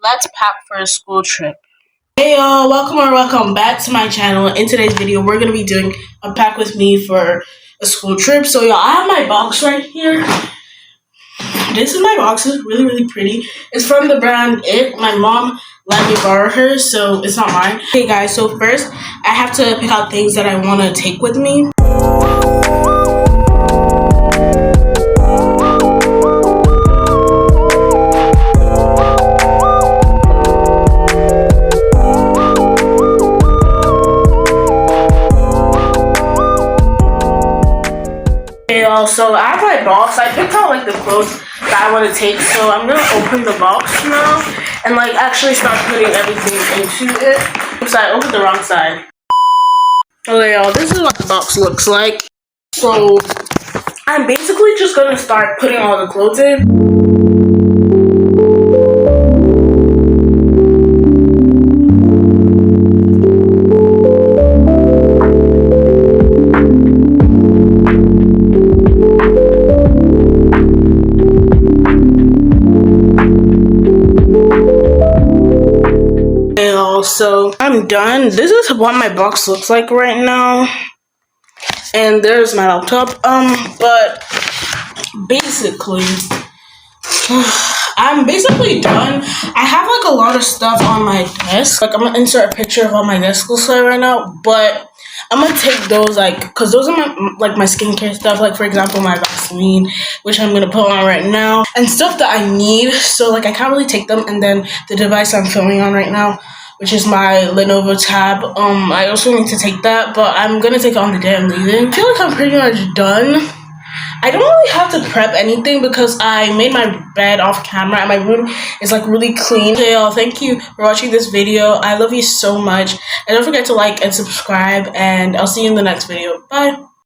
Let's pack for a school trip. Hey y'all, welcome back to my channel. In today's video, we're gonna be doing a pack with me for a school trip. So y'all, I have my box right here. This is my box. It's really pretty. It's from the brand It. My mom let me borrow her, so it's not mine. Okay guys, so first I have to pick out things that I want to take with me. So I have my box. I picked out like the clothes that I want to take. So I'm gonna open the box now and like actually start putting everything into it. Oops, I opened the wrong side. Okay, y'all, this is what the box looks like. So I'm basically just gonna start putting all the clothes in. So I'm done. This is what my box looks like right now, and there's my laptop. But basically I'm basically done. I have like a lot of stuff on my desk. Like I'm gonna insert a picture of what my desk looks like right now, but I'm gonna take those because those are my skincare stuff, like for example my Vaseline, which I'm gonna put on right now, and stuff that I need. So like I can't really take them. And then the device I'm filming on right now, which is my Lenovo tab. I also need to take that, but I'm gonna take it on the day I'm leaving. I feel like I'm pretty much done. I don't really have to prep anything because I made my bed off camera and my room is like really clean. Okay y'all, thank you for watching this video. I love you so much. And don't forget to like and subscribe, and I'll see you in the next video. Bye.